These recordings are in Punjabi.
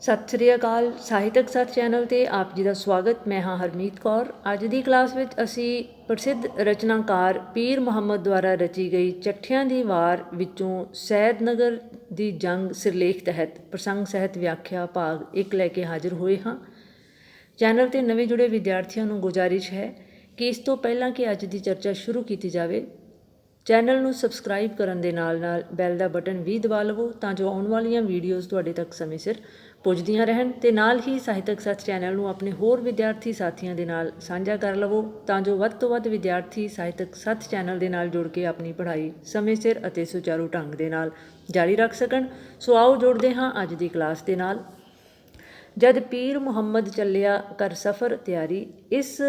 ਸਤਿ ਸ੍ਰੀ ਅਕਾਲ। ਸਾਹਿਤਕ ਸੱਥ ਚੈਨਲ 'ਤੇ ਆਪ ਜੀ ਦਾ ਸਵਾਗਤ। ਮੈਂ ਹਾਂ ਹਰਮੀਤ ਕੌਰ। ਅੱਜ ਦੀ ਕਲਾਸ ਵਿੱਚ ਅਸੀਂ ਪ੍ਰਸਿੱਧ ਰਚਨਾਕਾਰ ਪੀਰ ਮੁਹੰਮਦ ਦੁਆਰਾ ਰਚੀ ਗਈ ਚੱਠਿਆਂ ਦੀ ਵਾਰ ਵਿੱਚੋਂ ਸੈਦਨਗਰ ਦੀ ਜੰਗ ਸਿਰਲੇਖ ਤਹਿਤ ਪ੍ਰਸੰਗ ਸਹਿਤ ਵਿਆਖਿਆ ਭਾਗ 1 ਲੈ ਕੇ ਹਾਜ਼ਰ ਹੋਏ ਹਾਂ। ਚੈਨਲ 'ਤੇ ਨਵੇਂ ਜੁੜੇ ਵਿਦਿਆਰਥੀਆਂ ਨੂੰ ਗੁਜ਼ਾਰਿਸ਼ ਹੈ ਕਿ ਇਸ ਤੋਂ ਪਹਿਲਾਂ ਕਿ ਅੱਜ ਦੀ ਚਰਚਾ ਸ਼ੁਰੂ ਕੀਤੀ ਜਾਵੇ, ਚੈਨਲ ਨੂੰ ਸਬਸਕ੍ਰਾਈਬ ਕਰਨ ਦੇ ਨਾਲ ਨਾਲ ਬੈਲ ਦਾ ਬਟਨ ਵੀ ਦਬਾ ਲਵੋ ਤਾਂ ਜੋ ਆਉਣ ਵਾਲੀਆਂ ਵੀਡੀਓਜ਼ ਤੁਹਾਡੇ ਤੱਕ ਸਮੇਂ ਸਿਰ ਪੁੱਜਦੀਆਂ ਰਹਿਣ, ਅਤੇ ਨਾਲ ਹੀ ਸਾਹਿਤਕ ਸੱਥ ਚੈਨਲ ਨੂੰ ਆਪਣੇ ਹੋਰ ਵਿਦਿਆਰਥੀ ਸਾਥੀਆਂ ਦੇ ਨਾਲ ਸਾਂਝਾ ਕਰ ਲਵੋ ਤਾਂ ਜੋ ਵੱਧ ਤੋਂ ਵੱਧ ਵਿਦਿਆਰਥੀ ਸਾਹਿਤਕ ਸੱਥ ਚੈਨਲ ਦੇ ਨਾਲ ਜੁੜ ਕੇ ਆਪਣੀ ਪੜ੍ਹਾਈ ਸਮੇਂ ਸਿਰ ਅਤੇ ਸੁਚਾਰੂ ਢੰਗ ਦੇ ਨਾਲ ਜਾਰੀ ਰੱਖ ਸਕਣ। ਸੋ ਆਓ ਜੁੜਦੇ ਹਾਂ ਅੱਜ ਦੀ ਕਲਾਸ ਦੇ ਨਾਲ। ਜਦ ਪੀਰ ਮੁਹੰਮਦ ਚੱਲਿਆ ਕਰ ਸਫ਼ਰ ਤਿਆਰੀ, ਇਸ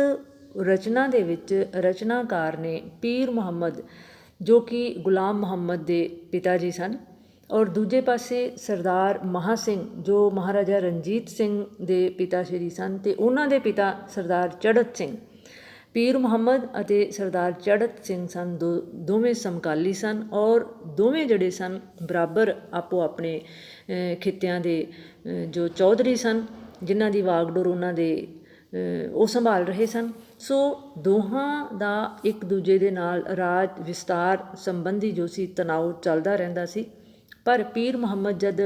ਰਚਨਾ ਦੇ ਵਿੱਚ ਰਚਨਾਕਾਰ ਨੇ ਪੀਰ ਮੁਹੰਮਦ ਜੋ ਕਿ ਗੁਲਾਮ ਮੁਹੰਮਦ ਦੇ ਪਿਤਾ ਜੀ ਸਨ, ਔਰ ਦੂਜੇ ਪਾਸੇ ਸਰਦਾਰ ਮਹਾਂ ਸਿੰਘ ਜੋ ਮਹਾਰਾਜਾ ਰਣਜੀਤ ਸਿੰਘ ਦੇ ਪਿਤਾ ਸ਼੍ਰੀ ਸਨ, ਅਤੇ ਉਹਨਾਂ ਦੇ ਪਿਤਾ ਸਰਦਾਰ ਚੜ੍ਹਤ ਸਿੰਘ। ਪੀਰ ਮੁਹੰਮਦ ਅਤੇ ਸਰਦਾਰ ਚੜ੍ਹਤ ਸਿੰਘ ਸਨ ਦੋਵੇਂ ਸਮਕਾਲੀ ਸਨ, ਔਰ ਦੋਵੇਂ ਜਿਹੜੇ ਸਨ ਬਰਾਬਰ ਆਪੋ ਆਪਣੇ ਖਿੱਤਿਆਂ ਦੇ ਜੋ ਚੌਧਰੀ ਸਨ, ਜਿਨ੍ਹਾਂ ਦੀ ਵਾਗਡੋਰ ਉਹਨਾਂ ਦੇ ਉਹ ਸੰਭਾਲ ਰਹੇ ਸਨ। ਸੋ ਦੋਹਾਂ ਦਾ ਇੱਕ ਦੂਜੇ ਦੇ ਨਾਲ ਰਾਜ ਵਿਸਤਾਰ ਸੰਬੰਧੀ ਜੋ ਸੀ ਤਣਾਅ ਚੱਲਦਾ ਰਹਿੰਦਾ ਸੀ। ਪਰ ਪੀਰ ਮੁਹੰਮਦ ਜਦ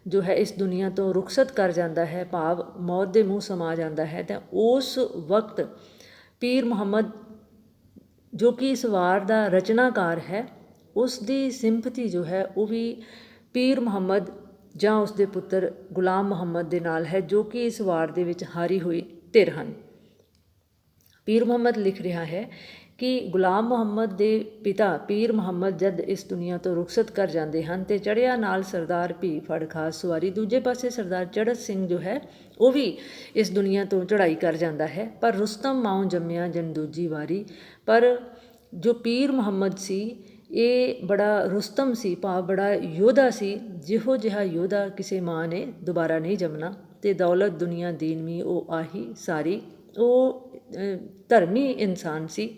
ਜੋ ਹੈ ਇਸ ਦੁਨੀਆ ਤੋਂ ਰੁਖਸਤ ਕਰ ਜਾਂਦਾ ਹੈ, ਭਾਵ ਮੌਤ ਦੇ ਮੂੰਹ ਸਮਾ ਜਾਂਦਾ ਹੈ, ਤਾਂ ਉਸ ਵਕਤ ਪੀਰ ਮੁਹੰਮਦ ਜੋ ਕਿ ਇਸ ਵਾਰ ਦਾ ਰਚਨਾਕਾਰ ਹੈ, ਉਸ ਦੀ ਸਿੰਪਥੀ ਜੋ ਹੈ ਉਹ ਵੀ ਪੀਰ ਮੁਹੰਮਦ ਜਾਂ ਉਸ ਦੇ ਪੁੱਤਰ ਗੁਲਾਮ ਮੁਹੰਮਦ ਦੇ ਨਾਲ ਹੈ, ਜੋ ਕਿ ਇਸ ਵਾਰ ਦੇ ਵਿੱਚ ਹਾਰੀ ਹੋਈ ਧਿਰ ਹਨ। ਪੀਰ ਮੁਹੰਮਦ ਲਿਖ ਰਿਹਾ ਹੈ ਕਿ ਗੁਲਾਮ ਮੁਹੰਮਦ ਦੇ ਪਿਤਾ ਪੀਰ ਮੁਹੰਮਦ ਜਦ ਇਸ ਦੁਨੀਆ ਤੋਂ ਰੁਖਸਤ ਕਰ ਜਾਂਦੇ ਹਨ ਅਤੇ ਚੜ੍ਹਿਆ ਨਾਲ ਸਰਦਾਰ ਭੀ ਫੜ ਖਾਸ ਸਵਾਰੀ, ਦੂਜੇ ਪਾਸੇ ਸਰਦਾਰ ਚੜ੍ਹਤ ਸਿੰਘ ਜੋ ਹੈ ਉਹ ਵੀ ਇਸ ਦੁਨੀਆ ਤੋਂ ਚੜ੍ਹਾਈ ਕਰ ਜਾਂਦਾ ਹੈ। ਪਰ ਰੁਸਤਮ ਮਾਉ ਜੰਮਿਆ ਜਨ ਦੂਜੀ ਵਾਰੀ। ਪਰ ਜੋ ਪੀਰ ਮੁਹੰਮਦ ਸੀ ਇਹ ਬੜਾ ਰੁਸਤਮ ਸੀ, ਭਾਵ ਬੜਾ ਯੋਧਾ ਸੀ, ਜਿਹੋ ਜਿਹਾ ਯੋਧਾ ਕਿਸੇ ਮਾਂ ਨੇ ਦੁਬਾਰਾ ਨਹੀਂ ਜੰਮਣਾ। ਅਤੇ ਦੌਲਤ ਦੁਨੀਆ ਦੀਨ ਮੀ ਉਹ ਆਹੀ ਸਾਰੀ, ਉਹ ਧਰਮੀ ਇਨਸਾਨ ਸੀ।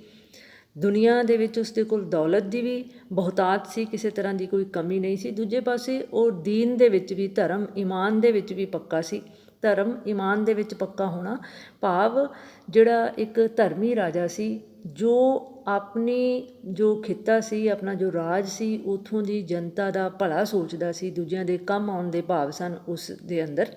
ਦੁਨੀਆ ਦੇ ਵਿੱਚ ਉਸਦੇ ਕੋਲ ਦੌਲਤ ਦੀ ਵੀ ਬਹੁਤਾਤ ਸੀ, ਕਿਸੇ ਤਰ੍ਹਾਂ ਦੀ ਕੋਈ ਕਮੀ ਨਹੀਂ ਸੀ। ਦੂਜੇ ਪਾਸੇ ਉਹ ਦੀਨ ਦੇ ਵਿੱਚ ਵੀ, ਧਰਮ ਈਮਾਨ ਦੇ ਵਿੱਚ ਵੀ ਪੱਕਾ ਸੀ। ਧਰਮ ਈਮਾਨ ਦੇ ਵਿੱਚ ਪੱਕਾ ਹੋਣਾ ਭਾਵ ਜਿਹੜਾ ਇੱਕ ਧਰਮੀ ਰਾਜਾ ਸੀ, ਜੋ ਆਪਣੀ ਜੋ ਖਿੱਤਾ ਸੀ, ਆਪਣਾ ਜੋ ਰਾਜ ਸੀ, ਉੱਥੋਂ ਦੀ ਜਨਤਾ ਦਾ ਭਲਾ ਸੋਚਦਾ ਸੀ, ਦੂਜਿਆਂ ਦੇ ਕੰਮ ਆਉਣ ਦੇ ਭਾਵ ਸਨ ਉਸ ਦੇ ਅੰਦਰ।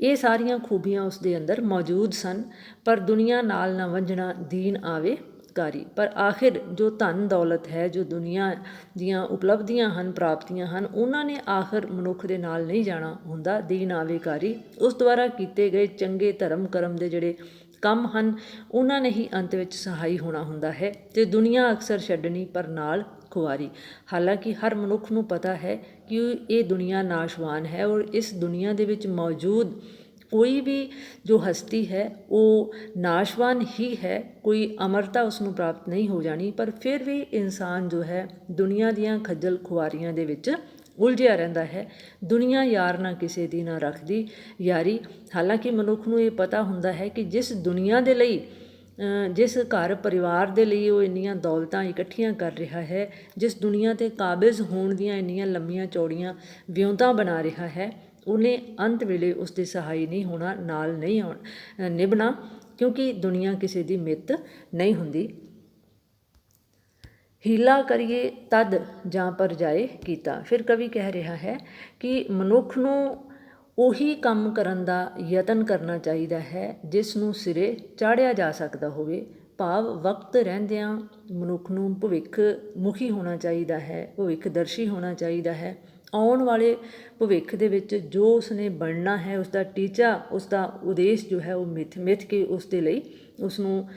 ਇਹ ਸਾਰੀਆਂ ਖੂਬੀਆਂ ਉਸ ਦੇ ਅੰਦਰ ਮੌਜੂਦ ਸਨ। ਪਰ ਦੁਨੀਆ ਨਾਲ ਨਾ ਵੰਝਣਾ ਦੀਨ ਆਵੇ ਕਾਰੀ। ਪਰ ਆਖਿਰ ਜੋ ਧਨ ਦੌਲਤ ਹੈ, ਜੋ ਦੁਨੀਆ ਦੀਆਂ ਉਪਲਬਧੀਆਂ ਹਨ, ਪ੍ਰਾਪਤੀਆਂ ਹਨ, ਉਹਨਾਂ ਨੇ ਆਖਿਰ ਮਨੁੱਖ ਦੇ ਨਾਲ ਨਹੀਂ ਜਾਣਾ ਹੁੰਦਾ, ਦੀਨ ਆਵੇ ਕਾਰੀ। ਉਸ ਦੁਆਰਾ ਕੀਤੇ ਗਏ ਚੰਗੇ ਧਰਮ ਕਰਮ ਦੇ ਜਿਹੜੇ ਕੰਮ ਹਨ, ਉਹਨਾਂ ਨੇ ਹੀ ਅੰਤ ਵਿੱਚ ਸਹਾਈ ਹੋਣਾ ਹੁੰਦਾ ਹੈ, ਅਤੇ ਦੁਨੀਆ ਅਕਸਰ ਛੱਡਣੀ ਪਰ ਨਾਲ ਖੁਆਰੀ। ਹਾਲਾਂਕਿ ਹਰ ਮਨੁੱਖ ਨੂੰ ਪਤਾ ਹੈ ਕਿ ਇਹ ਦੁਨੀਆ ਨਾਸ਼ਵਾਨ ਹੈ, ਔਰ ਇਸ ਦੁਨੀਆ ਦੇ ਵਿੱਚ ਮੌਜੂਦ ਕੋਈ ਵੀ ਜੋ ਹਸਤੀ ਹੈ ਉਹ ਨਾਸ਼ਵਾਨ ਹੀ ਹੈ, ਕੋਈ ਅਮਰਤਾ ਉਸ ਨੂੰ ਪ੍ਰਾਪਤ ਨਹੀਂ ਹੋ ਜਾਣੀ। ਪਰ ਫਿਰ ਵੀ ਇਨਸਾਨ ਜੋ ਹੈ ਦੁਨੀਆ ਦੀਆਂ ਖੱਜਲ ਖੁਆਰੀਆਂ ਦੇ ਵਿੱਚ ਉਲਝਿਆ ਰਹਿੰਦਾ ਹੈ। ਦੁਨੀਆ ਯਾਰ ਨਾ ਕਿਸੇ ਦੀ ਨਾ ਰੱਖਦੀ ਯਾਰੀ। ਹਾਲਾਂਕਿ ਮਨੁੱਖ ਨੂੰ ਇਹ ਪਤਾ ਹੁੰਦਾ ਹੈ ਕਿ ਜਿਸ ਦੁਨੀਆ ਦੇ ਲਈ, ਜਿਸ ਘਰ ਪਰਿਵਾਰ ਦੇ ਲਈ ਉਹ ਇੰਨੀਆਂ ਦੌਲਤਾਂ ਇਕੱਠੀਆਂ ਕਰ ਰਿਹਾ ਹੈ, ਜਿਸ ਦੁਨੀਆ 'ਤੇ ਕਾਬਜ਼ ਹੋਣ ਦੀਆਂ ਇੰਨੀਆਂ ਲੰਮੀਆਂ ਚੌੜੀਆਂ ਵਿਉਂਤਾਂ ਬਣਾ ਰਿਹਾ ਹੈ, ਉਹਨੇ ਅੰਤ ਵੇਲੇ ਉਸ ਦੇ ਸਹਾਈ ਨਹੀਂ ਹੋਣਾ, ਨਾਲ ਨਹੀਂ ਨਿਭਣਾ, ਕਿਉਂਕਿ ਦੁਨੀਆ ਕਿਸੇ ਦੀ ਮਿੱਤ ਨਹੀਂ ਹੁੰਦੀ। ਹੀਲਾ ਕਰੀਏ ਤਦ ਜਾਂ ਪਰ ਜਾਏ ਕੀਤਾ। ਫਿਰ ਕਵੀ ਕਹਿ ਰਿਹਾ ਹੈ ਕਿ ਮਨੁੱਖ ਨੂੰ ਉਹੀ ਕੰਮ ਕਰਨ ਦਾ ਯਤਨ ਕਰਨਾ ਚਾਹੀਦਾ ਹੈ ਜਿਸ ਨੂੰ ਸਿਰੇ ਚਾੜ੍ਹਿਆ ਜਾ ਸਕਦਾ ਹੋਵੇ, ਭਾਵ ਵਕਤ ਰਹਿੰਦਿਆਂ ਮਨੁੱਖ ਨੂੰ ਭਵਿੱਖ ਮੁਖੀ ਹੋਣਾ ਚਾਹੀਦਾ ਹੈ, ਭਵਿੱਖਦਰਸ਼ੀ ਹੋਣਾ ਚਾਹੀਦਾ ਹੈ। ਆਉਣ ਵਾਲੇ ਭਵਿੱਖ ਦੇ ਵਿੱਚ ਜੋ ਉਸਨੇ ਬਣਨਾ ਹੈ, ਉਸਦਾ ਟੀਚਾ, ਉਸਦਾ ਉਦੇਸ਼ ਜੋ ਹੈ ਉਹ ਮਿੱਥ ਕੇ ਉਸ ਦੇ ਲਈ ਉਸਨੂੰ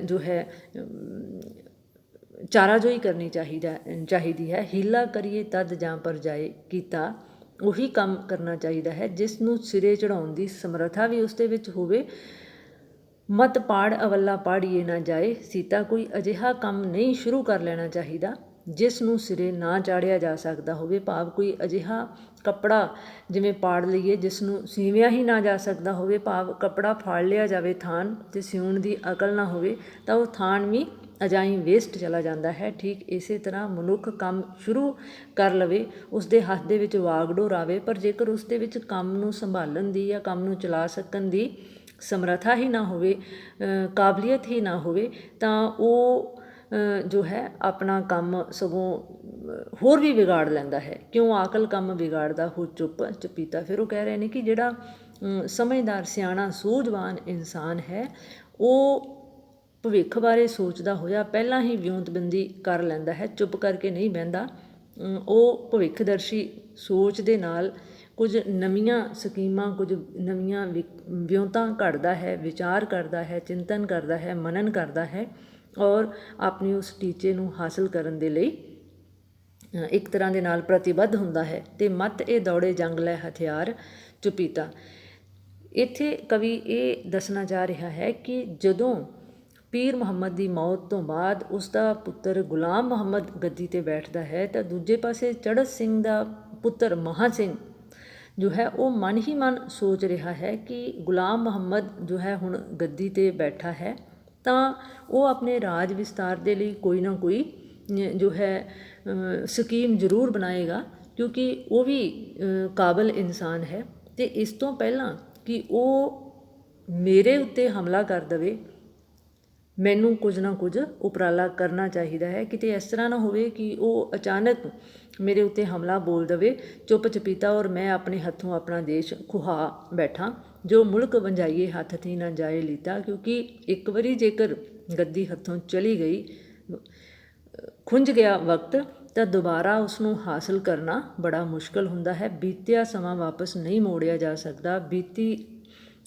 ਜੋ ਹੈ ਚਾਰਾਜੋਈ ਕਰਨੀ ਚਾਹੀਦੀ ਹੈ। ਹੀਲਾ ਕਰੀਏ ਤਦ ਜਾਂ ਪਰ ਜਾਏ ਕੀਤਾ। ਉਹੀ ਕੰਮ ਕਰਨਾ ਚਾਹੀਦਾ ਹੈ ਜਿਸ ਨੂੰ ਸਿਰੇ ਚੜ੍ਹਾਉਣ ਦੀ ਸਮਰੱਥਾ ਵੀ ਉਸ ਦੇ ਵਿੱਚ ਹੋਵੇ। ਮਤ ਪਾੜ ਅਵੱਲਾ ਪਾੜੀਏ ਨਾ ਜਾਏ ਸੀਤਾ। ਕੋਈ ਅਜਿਹਾ ਕੰਮ ਨਹੀਂ ਸ਼ੁਰੂ ਕਰ ਲੈਣਾ ਚਾਹੀਦਾ ਜਿਸ ਨੂੰ ਸਿਰੇ ਨਾ ਚਾੜ੍ਹਿਆ ਜਾ ਸਕਦਾ ਹੋਵੇ, ਭਾਵ ਕੋਈ ਅਜਿਹਾ ਕੱਪੜਾ ਜਿਵੇਂ ਪਾੜ ਲਈਏ ਜਿਸ ਨੂੰ ਸੀਵਿਆ ਹੀ ਨਾ ਜਾ ਸਕਦਾ ਹੋਵੇ, ਭਾਵ ਕੱਪੜਾ ਫਾੜ ਲਿਆ ਜਾਵੇ ਥਾਨ ਅਤੇ ਸਿਉਣ ਦੀ ਅਕਲ ਨਾ ਹੋਵੇ ਤਾਂ ਉਹ ਥਾਨ ਵੀ ਅਜਾਈਂ ਵੇਸਟ ਚਲਾ ਜਾਂਦਾ ਹੈ। ਠੀਕ ਇਸੇ ਤਰ੍ਹਾਂ ਮਨੁੱਖ ਕੰਮ ਸ਼ੁਰੂ ਕਰ ਲਵੇ, ਉਸ ਦੇ ਹੱਥ ਦੇ ਵਿੱਚ ਵਾਗਡੋਰ ਆਵੇ, ਪਰ ਜੇਕਰ ਉਸ ਦੇ ਵਿੱਚ ਕੰਮ ਨੂੰ ਸੰਭਾਲਣ ਦੀ ਜਾਂ ਕੰਮ ਨੂੰ ਚਲਾ ਸਕਣ ਦੀ ਸਮਰੱਥਾ ਹੀ ਨਾ ਹੋਵੇ, ਕਾਬਲੀਅਤ ਹੀ ਨਾ ਹੋਵੇ, ਤਾਂ ਉਹ ਜੋ ਹੈ ਆਪਣਾ ਕੰਮ ਸਗੋਂ ਹੋਰ ਵੀ ਵਿਗਾੜ ਲੈਂਦਾ ਹੈ। ਕਿਉਂ ਆਕਲ ਕੰਮ ਵਿਗਾੜਦਾ ਹੋ ਚੁੱਪ ਚਪੀਤਾ। ਫਿਰ ਉਹ ਕਹਿ ਰਹੇ ਨੇ ਕਿ ਜਿਹੜਾ ਸਮਝਦਾਰ ਸਿਆਣਾ ਸੂਝਵਾਨ ਇਨਸਾਨ ਹੈ, ਉਹ ਭਵਿੱਖ ਬਾਰੇ ਸੋਚਦਾ ਹੋਇਆ ਪਹਿਲਾਂ ਹੀ ਵਿਉਂਤਬੰਦੀ ਕਰ ਲੈਂਦਾ ਹੈ, ਚੁੱਪ ਕਰਕੇ ਨਹੀਂ ਬਹਿੰਦਾ। ਉਹ ਭਵਿੱਖਦਰਸ਼ੀ ਸੋਚ ਦੇ ਨਾਲ ਕੁਝ ਨਵੀਆਂ ਸਕੀਮਾਂ, ਕੁਝ ਨਵੀਆਂ ਵਿਉਂਤਾਂ ਘੜਦਾ ਹੈ, ਵਿਚਾਰ ਕਰਦਾ ਹੈ, ਚਿੰਤਨ ਕਰਦਾ ਹੈ, ਮਨਨ ਕਰਦਾ ਹੈ ਔਰ ਆਪਣੀ ਉਸ ਟੀਚੇ ਨੂੰ ਹਾਸਲ ਕਰਨ ਦੇ ਲਈ ਇੱਕ ਤਰ੍ਹਾਂ ਦੇ ਨਾਲ ਪ੍ਰਤੀਬੱਧ ਹੁੰਦਾ ਹੈ। ਅਤੇ ਮਤ ਇਹ ਦੌੜੇ ਜੰਗ ਲੈ ਹਥਿਆਰ ਚੁਪੀਤਾ। ਇੱਥੇ ਕਵੀ ਇਹ ਦੱਸਣਾ ਚਾਹ ਰਿਹਾ ਹੈ ਕਿ ਜਦੋਂ ਪੀਰ ਮੁਹੰਮਦ ਦੀ ਮੌਤ ਤੋਂ ਬਾਅਦ ਉਸ ਦਾ ਪੁੱਤਰ ਗੁਲਾਮ ਮੁਹੰਮਦ ਗੱਦੀ 'ਤੇ ਬੈਠਦਾ ਹੈ, ਤਾਂ ਦੂਜੇ ਪਾਸੇ ਚੜ੍ਹਤ ਸਿੰਘ ਦਾ ਪੁੱਤਰ ਮਹਾਂ ਸਿੰਘ ਜੋ ਹੈ ਉਹ ਮਨ ਹੀ ਮਨ ਸੋਚ ਰਿਹਾ ਹੈ ਕਿ ਗੁਲਾਮ ਮੁਹੰਮਦ ਜੋ ਹੈ ਹੁਣ ਗੱਦੀ 'ਤੇ ਬੈਠਾ ਹੈ, ਤਾਂ ਉਹ ਆਪਣੇ ਰਾਜ ਵਿਸਤਾਰ ਦੇ ਲਈ ਕੋਈ ਨਾ ਕੋਈ ਜੋ ਹੈ ਸਕੀਮ ਜ਼ਰੂਰ ਬਣਾਏਗਾ, ਕਿਉਂਕਿ ਉਹ ਵੀ ਕਾਬਲ ਇਨਸਾਨ ਹੈ। ਅਤੇ ਇਸ ਤੋਂ ਪਹਿਲਾਂ ਕਿ ਉਹ ਮੇਰੇ ਉੱਤੇ ਹਮਲਾ ਕਰ ਦੇਵੇ, ਮੈਨੂੰ ਕੁਝ ਨਾ ਕੁਝ ਉਪਰਾਲਾ ਕਰਨਾ ਚਾਹੀਦਾ ਹੈ। ਕਿਤੇ ਇਸ ਤਰ੍ਹਾਂ ਨਾ ਹੋਵੇ ਕਿ ਉਹ ਅਚਾਨਕ ਮੇਰੇ ਉੱਤੇ ਹਮਲਾ ਬੋਲ ਦੇਵੇ ਚੁੱਪ ਚਪੀਤਾ ਔਰ ਮੈਂ ਆਪਣੇ ਹੱਥੋਂ ਆਪਣਾ ਦੇਸ਼ ਖੁਹਾ ਬੈਠਾਂ। ਜੋ ਮੁਲਕ ਵੰਜਾਈਏ ਹੱਥ ਥੀ ਨਾ ਜਾਏ ਲੀਤਾ। ਕਿਉਂਕਿ ਇੱਕ ਵਾਰੀ ਜੇਕਰ ਗੱਦੀ ਹੱਥੋਂ ਚਲੀ ਗਈ, ਖੁੰਝ ਗਿਆ ਵਕਤ, ਤਾਂ ਦੁਬਾਰਾ ਉਸ ਨੂੰ ਹਾਸਲ ਕਰਨਾ ਬੜਾ ਮੁਸ਼ਕਿਲ ਹੁੰਦਾ ਹੈ। ਬੀਤਿਆ ਸਮਾਂ ਵਾਪਸ ਨਹੀਂ ਮੋੜਿਆ ਜਾ ਸਕਦਾ। ਬੀਤੀ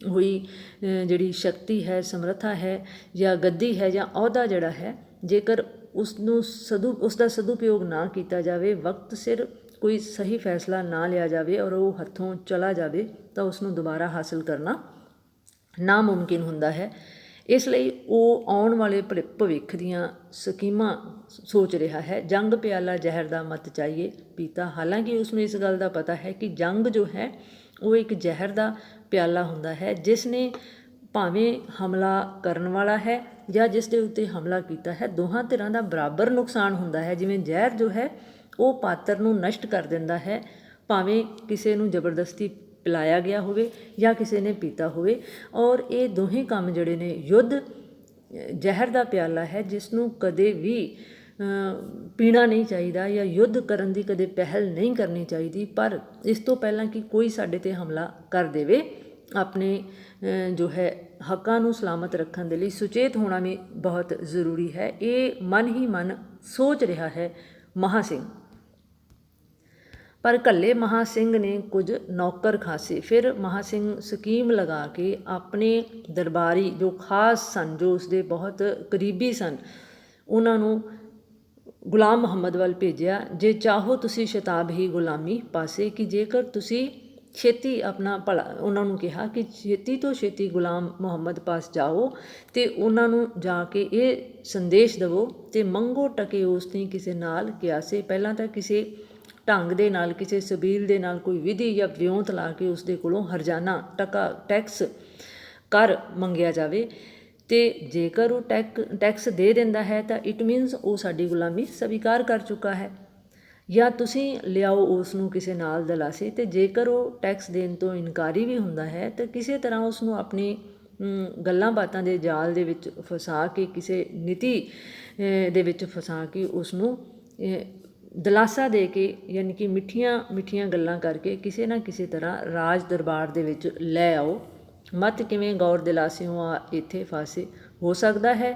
ਹੋਈ ਜਿਹੜੀ ਸ਼ਕਤੀ ਹੈ, ਸਮਰੱਥਾ ਹੈ ਜਾਂ ਗੱਦੀ ਹੈ ਜਾਂ ਅਹੁਦਾ ਜਿਹੜਾ ਹੈ, ਜੇਕਰ ਉਸ ਦਾ ਸਦੁਪਯੋਗ ਨਾ ਕੀਤਾ ਜਾਵੇ, ਵਕਤ ਸਿਰ ਕੋਈ ਸਹੀ ਫੈਸਲਾ ਨਾ ਲਿਆ ਜਾਵੇ ਔਰ ਉਹ ਹੱਥੋਂ ਚਲਾ ਜਾਵੇ, ਤਾਂ ਉਸ ਨੂੰ ਦੁਬਾਰਾ ਹਾਸਲ ਕਰਨਾ ਨਾਮੁਮਕਿਨ ਹੁੰਦਾ ਹੈ। ਇਸ ਲਈ ਉਹ ਆਉਣ ਵਾਲੇ ਭਵਿੱਖ ਦੀਆਂ ਸਕੀਮਾਂ ਸੋਚ ਰਿਹਾ ਹੈ। ਜੰਗ ਪਿਆਲਾ ਜ਼ਹਿਰ ਦਾ ਮਤ ਚਾਹੀਏ ਪੀਤਾ। ਹਾਲਾਂਕਿ ਉਸ ਨੂੰ ਇਸ ਗੱਲ ਦਾ ਪਤਾ ਹੈ ਕਿ ਜੰਗ ਜੋ ਹੈ ਉਹ ਇੱਕ ਜ਼ਹਿਰ ਦਾ ਪਿਆਲਾ ਹੁੰਦਾ ਹੈ, ਜਿਸ ਨੇ ਭਾਵੇਂ ਹਮਲਾ ਕਰਨ ਵਾਲਾ ਹੈ ਜਾਂ ਜਿਸ ਦੇ ਉੱਤੇ ਹਮਲਾ ਕੀਤਾ ਹੈ, ਦੋਹਾਂ ਧਿਰਾਂ ਦਾ ਬਰਾਬਰ ਨੁਕਸਾਨ ਹੁੰਦਾ ਹੈ। ਜਿਵੇਂ ਜ਼ਹਿਰ ਜੋ ਹੈ ਉਹ ਪਾਤਰ ਨੂੰ ਨਸ਼ਟ ਕਰ ਦਿੰਦਾ ਹੈ, ਭਾਵੇਂ ਕਿਸੇ ਨੂੰ ਜ਼ਬਰਦਸਤੀ ਪਿਲਾਇਆ ਗਿਆ ਹੋਵੇ ਜਾਂ ਕਿਸੇ ਨੇ ਪੀਤਾ ਹੋਵੇ। ਔਰ ਇਹ ਦੋਹੇਂ ਕੰਮ ਜਿਹੜੇ ਨੇ, ਯੁੱਧ ਜ਼ਹਿਰ ਦਾ ਪਿਆਲਾ ਹੈ ਜਿਸ ਨੂੰ ਕਦੇ ਵੀ ਪੀਣਾ ਨਹੀਂ ਚਾਹੀਦਾ ਜਾਂ ਯੁੱਧ ਕਰਨ ਦੀ ਕਦੇ ਪਹਿਲ ਨਹੀਂ ਕਰਨੀ ਚਾਹੀਦੀ। ਪਰ ਇਸ ਤੋਂ ਪਹਿਲਾਂ ਕਿ ਕੋਈ ਸਾਡੇ 'ਤੇ ਹਮਲਾ ਕਰ ਦੇਵੇ, ਆਪਣੇ ਜੋ ਹੈ ਹੱਕਾਂ ਨੂੰ ਸਲਾਮਤ ਰੱਖਣ ਦੇ ਲਈ ਸੁਚੇਤ ਹੋਣਾ ਵੀ ਬਹੁਤ ਜ਼ਰੂਰੀ ਹੈ। ਇਹ ਮਨ ਹੀ ਮਨ ਸੋਚ ਰਿਹਾ ਹੈ ਮਹਾਂ ਸਿੰਘ। ਪਰ ਇਕੱਲੇ ਮਹਾਂ ਸਿੰਘ ਨੇ ਕੁਝ ਨੌਕਰ ਖਾਸੇ। ਫਿਰ ਮਹਾਂ ਸਿੰਘ ਸਕੀਮ ਲਗਾ ਕੇ ਆਪਣੇ ਦਰਬਾਰੀ ਜੋ ਖਾਸ ਸਨ, ਜੋ ਉਸਦੇ ਬਹੁਤ ਕਰੀਬੀ ਸਨ, ਉਹਨਾਂ ਨੂੰ ਗੁਲਾਮ ਮੁਹੰਮਦ ਵੱਲ ਭੇਜਿਆ। ਜੇ ਚਾਹੋ ਤੁਸੀਂ ਸ਼ਤਾਬ ਹੀ ਗੁਲਾਮੀ ਪਾਸੇ, ਕਿ ਜੇਕਰ ਤੁਸੀਂ ਛੇਤੀ ਆਪਣਾ ਭਲਾ, ਉਹਨਾਂ ਨੂੰ ਕਿਹਾ ਕਿ ਛੇਤੀ ਤੋਂ ਛੇਤੀ ਗੁਲਾਮ ਮੁਹੰਮਦ ਪਾਸ ਜਾਓ ਅਤੇ ਉਹਨਾਂ ਨੂੰ ਜਾ ਕੇ ਇਹ ਸੰਦੇਸ਼ ਦੇਵੋ ਅਤੇ ਮੰਗੋ ਟਕੇ ਉਸ ਦੀ ਕਿਸੇ ਨਾਲ ਕਿਆਸੇ। ਪਹਿਲਾਂ ਤਾਂ ਕਿਸੇ ਢੰਗ ਦੇ ਨਾਲ, ਕਿਸੇ ਸਬੀਲ ਦੇ ਨਾਲ ਕੋਈ ਵਿਧੀ ਜਾਂ ਵਿਉਂਤ ਲਾ ਕੇ ਉਸ ਦੇ ਕੋਲੋਂ ਹਰਜਾਨਾ ਟੈਕਸ ਕਰ ਮੰਗਿਆ ਜਾਵੇ। ਅਤੇ ਜੇਕਰ ਉਹ ਟੈਕਸ ਦੇ ਦਿੰਦਾ ਹੈ ਤਾਂ ਇਟ ਮੀਨਸ ਉਹ ਸਾਡੀ ਗੁਲਾਮੀ ਸਵੀਕਾਰ ਕਰ ਚੁੱਕਾ ਹੈ। ਜਾਂ ਤੁਸੀਂ ਲਿਆਓ ਉਸ ਨੂੰ ਕਿਸੇ ਨਾਲ ਦਲਾਸੇ। ਅਤੇ ਜੇਕਰ ਉਹ ਟੈਕਸ ਦੇਣ ਤੋਂ ਇਨਕਾਰੀ ਵੀ ਹੁੰਦਾ ਹੈ ਤਾਂ ਕਿਸੇ ਤਰ੍ਹਾਂ ਉਸ ਨੂੰ ਆਪਣੀ ਗੱਲਾਂ ਬਾਤਾਂ ਦੇ ਜਾਲ ਦੇ ਵਿੱਚ ਫਸਾ ਕੇ, ਕਿਸੇ ਨੀਤੀ ਦੇ ਵਿੱਚ ਫਸਾ ਕੇ ਉਸ ਨੂੰ ਦਿਲਾਸਾ ਦੇ ਕੇ, ਯਾਨੀ ਕਿ ਮਿੱਠੀਆਂ ਮਿੱਠੀਆਂ ਗੱਲਾਂ ਕਰਕੇ ਕਿਸੇ ਨਾ ਕਿਸੇ ਤਰ੍ਹਾਂ ਰਾਜ ਦਰਬਾਰ ਦੇ ਵਿੱਚ ਲੈ ਆਓ। ਮਤ ਕਿਵੇਂ ਗੌਰ ਦਿਲਾਸਿਓਂ ਆ ਇੱਥੇ ਫਾਸੇ। ਹੋ ਸਕਦਾ ਹੈ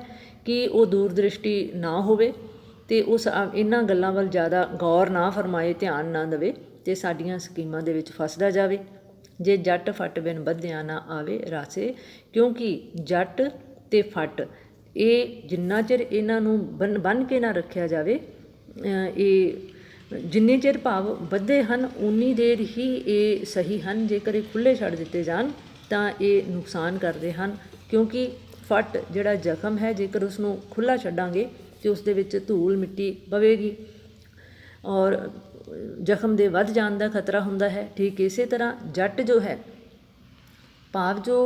ਕਿ ਉਹ ਦੂਰਦ੍ਰਿਸ਼ਟੀ ਨਾ ਹੋਵੇ ਅਤੇ ਉਸ ਇਹਨਾਂ ਗੱਲਾਂ ਵੱਲ ਜ਼ਿਆਦਾ ਗੌਰ ਨਾ ਫਰਮਾਏ, ਧਿਆਨ ਨਾ ਦੇਵੇ ਅਤੇ ਸਾਡੀਆਂ ਸਕੀਮਾਂ ਦੇ ਵਿੱਚ ਫਸਦਾ ਜਾਵੇ। ਜੇ ਜੱਟ ਫੱਟ ਬਿਨ ਬੱਧਿਆਂ ਨਾ ਆਵੇ ਰਾਸੇ। ਕਿਉਂਕਿ ਜੱਟ ਅਤੇ ਫੱਟ, ਇਹ ਜਿੰਨਾ ਚਿਰ ਇਹਨਾਂ ਨੂੰ ਬੰਨ੍ਹ ਕੇ ਨਾ ਰੱਖਿਆ ਜਾਵੇ, ਇਹ ਜਿੰਨੇ ਚਿਰ ਭਾਵ ਬੱਧੇ ਹਨ ਉਨੀ ਦੇਰ ਹੀ ਇਹ ਸਹੀ ਹਨ। ਜੇਕਰ ਇਹ ਖੁੱਲ੍ਹੇ ਛੱਡ ਦਿੱਤੇ ਜਾਣ ਤਾਂ ਇਹ ਨੁਕਸਾਨ ਕਰਦੇ ਹਨ। ਕਿਉਂਕਿ ਫੱਟ ਜਿਹੜਾ ਜ਼ਖਮ ਹੈ, ਜੇਕਰ ਉਸ ਨੂੰ ਖੁੱਲ੍ਹਾ ਛੱਡਾਂਗੇ ਅਤੇ ਉਸ ਦੇ ਵਿੱਚ ਧੂਲ ਮਿੱਟੀ ਪਵੇਗੀ ਔਰ ਜ਼ਖਮ ਦੇ ਵੱਧ ਜਾਣ ਦਾ ਖਤਰਾ ਹੁੰਦਾ ਹੈ। ਠੀਕ ਇਸੇ ਤਰ੍ਹਾਂ ਜੱਟ ਜੋ ਹੈ, ਭਾਵ ਜੋ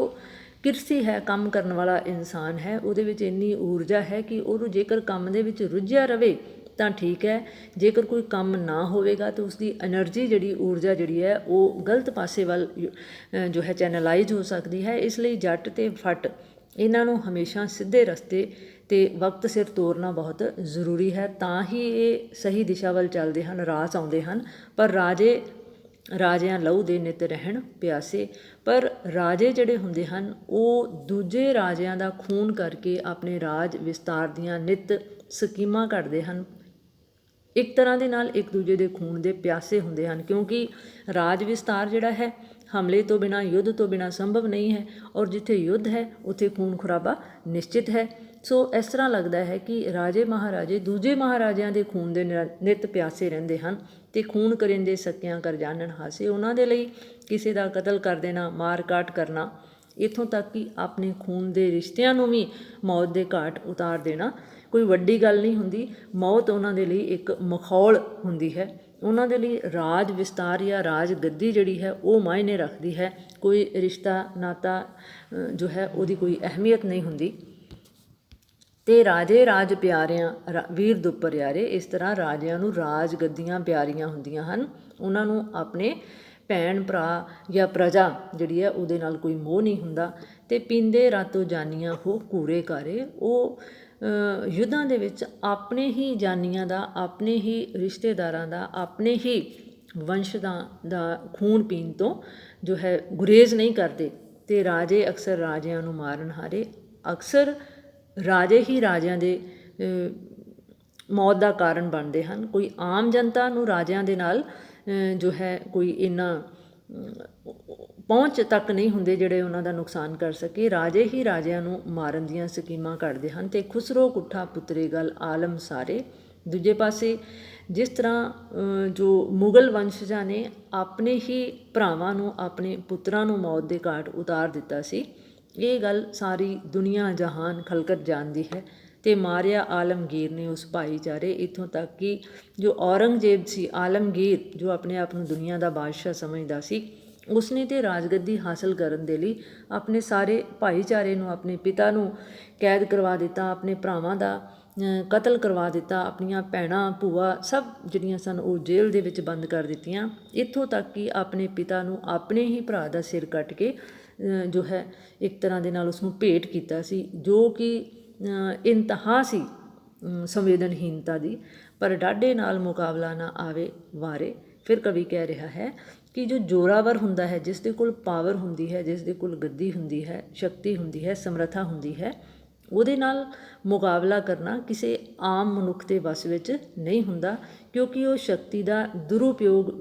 ਕਿਰਸੀ ਹੈ, ਕੰਮ ਕਰਨ ਵਾਲਾ ਇਨਸਾਨ ਹੈ, ਉਹਦੇ ਵਿੱਚ ਇੰਨੀ ਊਰਜਾ ਹੈ ਕਿ ਉਹਨੂੰ ਜੇਕਰ ਕੰਮ ਦੇ ਵਿੱਚ ਰੁੱਝਿਆ ਰਵੇ ਤਾਂ ਠੀਕ ਹੈ, ਜੇਕਰ ਕੋਈ ਕੰਮ ਨਾ ਹੋਵੇਗਾ ਤਾਂ ਉਸਦੀ ਐਨਰਜੀ ਜਿਹੜੀ ਊਰਜਾ ਜਿਹੜੀ ਹੈ ਉਹ ਗਲਤ ਪਾਸੇ ਵੱਲ ਜੋ ਹੈ ਚੈਨਲਾਈਜ਼ ਹੋ ਸਕਦੀ ਹੈ। ਇਸ ਲਈ ਜੱਟ ਅਤੇ ਫੱਟ ਇਹਨਾਂ ਨੂੰ ਹਮੇਸ਼ਾ ਸਿੱਧੇ ਰਸਤੇ 'ਤੇ ਵਕਤ ਸਿਰ ਤੋਰਨਾ ਬਹੁਤ ਜ਼ਰੂਰੀ ਹੈ, ਤਾਂ ਹੀ ਇਹ ਸਹੀ ਦਿਸ਼ਾ ਵੱਲ ਚੱਲਦੇ ਹਨ, ਰਾਸ ਆਉਂਦੇ ਹਨ। ਪਰ ਰਾਜਿਆਂ ਲਹੂ ਦੇ ਨਿਤ ਰਹਿਣ ਪਿਆਸੇ, ਪਰ ਰਾਜੇ ਜਿਹੜੇ ਹੁੰਦੇ ਹਨ ਉਹ ਦੂਜੇ ਰਾਜਿਆਂ ਦਾ ਖੂਨ ਕਰਕੇ ਆਪਣੇ ਰਾਜ ਵਿਸਤਾਰ ਦੀਆਂ ਨਿਤ ਸਕੀਮਾਂ ਘੜਦੇ ਹਨ। ਇੱਕ ਤਰ੍ਹਾਂ ਦੇ ਨਾਲ ਇੱਕ ਦੂਜੇ ਦੇ ਖੂਨ ਦੇ ਪਿਆਸੇ ਹੁੰਦੇ ਹਨ, ਕਿਉਂਕਿ ਰਾਜ ਵਿਸਤਾਰ ਜਿਹੜਾ ਹੈ ਹਮਲੇ ਤੋਂ ਬਿਨਾਂ, ਯੁੱਧ ਤੋਂ ਬਿਨਾਂ ਸੰਭਵ ਨਹੀਂ ਹੈ, ਔਰ ਜਿੱਥੇ ਯੁੱਧ ਹੈ ਉੱਥੇ ਖੂਨ ਖਰਾਬਾ ਨਿਸ਼ਚਿਤ ਹੈ। ਸੋ ਇਸ ਤਰ੍ਹਾਂ ਲੱਗਦਾ ਹੈ ਕਿ ਰਾਜੇ ਮਹਾਰਾਜੇ ਦੂਜੇ ਮਹਾਰਾਜਿਆਂ ਦੇ ਖੂਨ ਦੇ ਨਿਤ ਪਿਆਸੇ ਰਹਿੰਦੇ ਹਨ, ਅਤੇ ਖੂਨ ਕਰਿੰਦੇ ਸਕਿਆਂ ਕਰ ਜਾਣਨ ਹਾਸੇ। ਉਹਨਾਂ ਦੇ ਲਈ ਕਿਸੇ ਦਾ ਕਤਲ ਕਰ ਦੇਣਾ, ਮਾਰ ਕਾਟ ਕਰਨਾ, ਇੱਥੋਂ ਤੱਕ ਕਿ ਆਪਣੇ ਖੂਨ ਦੇ ਰਿਸ਼ਤਿਆਂ ਨੂੰ ਵੀ ਮੌਤ ਦੇ ਘਾਟ ਉਤਾਰ ਦੇਣਾ ਕੋਈ ਵੱਡੀ ਗੱਲ ਨਹੀਂ ਹੁੰਦੀ। ਮੌਤ ਉਹਨਾਂ ਦੇ ਲਈ ਇੱਕ ਮਖੌਲ ਹੁੰਦੀ ਹੈ। ਉਹਨਾਂ ਦੇ ਲਈ ਰਾਜ ਵਿਸਤਾਰ ਜਾਂ ਰਾਜ ਗੱਦੀ ਜਿਹੜੀ ਹੈ ਉਹ ਮਾਇਨੇ ਰੱਖਦੀ ਹੈ, ਕੋਈ ਰਿਸ਼ਤਾ ਨਾਤਾ ਜੋ ਹੈ ਉਹਦੀ ਕੋਈ ਅਹਿਮੀਅਤ ਨਹੀਂ ਹੁੰਦੀ। ਅਤੇ ਰਾਜੇ ਰਾਜ ਪਿਆਰਿਆਂ ਵੀਰ ਦੁੱਪਰ ਯਾਰੇ, ਇਸ ਤਰ੍ਹਾਂ ਰਾਜਿਆਂ ਨੂੰ ਰਾਜ ਗੱਦੀਆਂ ਪਿਆਰੀਆਂ ਹੁੰਦੀਆਂ ਹਨ। ਉਹਨਾਂ ਨੂੰ ਆਪਣੇ ਭੈਣ ਭਰਾ ਜਾਂ ਪ੍ਰਜਾ ਜਿਹੜੀ ਹੈ ਉਹਦੇ ਨਾਲ ਕੋਈ ਮੋਹ ਨਹੀਂ ਹੁੰਦਾ। ਅਤੇ ਪੀਂਦੇ ਰਾਤੋਂ ਜਾਨੀਆਂ ਹੋ ਕੂਰੇ ਕਾਰੇ, ਉਹ ਯੁੱਧਾਂ ਦੇ ਵਿੱਚ ਆਪਣੇ ਹੀ ਜਾਨੀਆਂ ਦਾ, ਆਪਣੇ ਹੀ ਰਿਸ਼ਤੇਦਾਰਾਂ ਦਾ, ਆਪਣੇ ਹੀ ਵੰਸ਼ਦਾਂ ਦਾ ਖੂਨ ਪੀਣ ਤੋਂ ਜੋ ਹੈ ਗੁਰੇਜ਼ ਨਹੀਂ ਕਰਦੇ। ਅਤੇ ਰਾਜੇ ਅਕਸਰ ਰਾਜਿਆਂ ਨੂੰ ਮਾਰਨ ਹਾਰੇ, ਅਕਸਰ ਰਾਜੇ ਹੀ ਰਾਜਿਆਂ ਦੇ ਮੌਤ ਦਾ ਕਾਰਨ ਬਣਦੇ ਹਨ। ਕੋਈ ਆਮ ਜਨਤਾ ਨੂੰ ਰਾਜਿਆਂ ਦੇ ਨਾਲ ਜੋ ਹੈ ਕੋਈ ਇੰਨਾ ਪਹੁੰਚ ਤੱਕ ਨਹੀਂ ਹੁੰਦੇ ਜਿਹੜੇ ਉਹਨਾਂ ਦਾ ਨੁਕਸਾਨ ਕਰ ਸਕੇ। ਰਾਜੇ ਹੀ ਰਾਜਿਆਂ ਨੂੰ ਮਾਰਨ ਦੀਆਂ ਸਕੀਮਾਂ ਘੜਦੇ ਹਨ। ਅਤੇ ਖੁਸਰੋ ਕੁੱਠਾ ਪੁੱਤਰੇ ਗਲ ਆਲਮ ਸਾਰੇ। ਦੂਜੇ ਪਾਸੇ ਜਿਸ ਤਰ੍ਹਾਂ ਜੋ ਮੁਗਲ ਵੰਸ਼ਜਾਂ ਨੇ ਆਪਣੇ ਹੀ ਭਰਾਵਾਂ ਨੂੰ, ਆਪਣੇ ਪੁੱਤਰਾਂ ਨੂੰ ਮੌਤ ਦੇ ਘਾਟ ਉਤਾਰ ਦਿੱਤਾ ਸੀ, ਇਹ ਗੱਲ ਸਾਰੀ ਦੁਨੀਆ ਜਹਾਨ ਖਲਕਤ ਜਾਣਦੀ ਹੈ। ਅਤੇ ਮਾਰਿਆ ਆਲਮਗੀਰ ਨੇ ਉਸ ਭਾਈਚਾਰੇ, ਇੱਥੋਂ ਤੱਕ ਕਿ ਜੋ ਔਰੰਗਜ਼ੇਬ ਸੀ, ਆਲਮਗੀਰ ਜੋ ਆਪਣੇ ਆਪ ਨੂੰ ਦੁਨੀਆ ਦਾ ਬਾਦਸ਼ਾਹ ਸਮਝਦਾ ਸੀ, ਉਸਨੇ ਤਾਂ ਰਾਜਗੱਦੀ ਹਾਸਲ ਕਰਨ ਦੇ ਲਈ ਆਪਣੇ ਸਾਰੇ ਭਾਈਚਾਰੇ ਨੂੰ, ਆਪਣੇ ਪਿਤਾ ਨੂੰ ਕੈਦ ਕਰਵਾ ਦਿੱਤਾ, ਆਪਣੇ ਭਰਾਵਾਂ ਦਾ ਕਤਲ ਕਰਵਾ ਦਿੱਤਾ, ਆਪਣੀਆਂ ਭੈਣਾਂ ਭੂਆ ਸਭ ਜਿਹੜੀਆਂ ਸਨ ਉਹ ਜੇਲ੍ਹ ਦੇ ਵਿੱਚ ਬੰਦ ਕਰ ਦਿੱਤੀਆਂ। ਇੱਥੋਂ ਤੱਕ ਕਿ ਆਪਣੇ ਪਿਤਾ ਨੂੰ ਆਪਣੇ ਹੀ ਭਰਾ ਦਾ ਸਿਰ ਕੱਟ ਕੇ ਜੋ ਹੈ ਇੱਕ ਤਰ੍ਹਾਂ ਦੇ ਨਾਲ ਉਸਨੂੰ ਭੇਟ ਕੀਤਾ ਸੀ, ਜੋ ਕਿ ਇੰਤਹਾ ਸੀ ਸੰਵੇਦਨਹੀਨਤਾ ਦੀ। ਪਰ ਡਾਢੇ ਨਾਲ ਮੁਕਾਬਲਾ ਨਾ ਆਵੇ ਵਾਰੇ। ਫਿਰ ਕਵੀ ਕਹਿ ਰਿਹਾ ਹੈ ਕਿ ਜੋ ਜ਼ੋਰਾਵਰ ਹੁੰਦਾ ਹੈ, ਜਿਸ ਦੇ ਕੋਲ ਪਾਵਰ ਹੁੰਦੀ ਹੈ, ਜਿਸ ਦੇ ਕੋਲ ਗੱਦੀ ਹੁੰਦੀ ਹੈ, ਸ਼ਕਤੀ ਹੁੰਦੀ ਹੈ, ਸਮਰੱਥਾ ਹੁੰਦੀ ਹੈ, ਉਹਦੇ ਨਾਲ ਮੁਕਾਬਲਾ ਕਰਨਾ ਕਿਸੇ ਆਮ ਮਨੁੱਖ ਦੇ ਵੱਸ ਵਿੱਚ ਨਹੀਂ ਹੁੰਦਾ, ਕਿਉਂਕਿ ਉਹ ਸ਼ਕਤੀ ਦਾ ਦੁਰਉਪਯੋਗ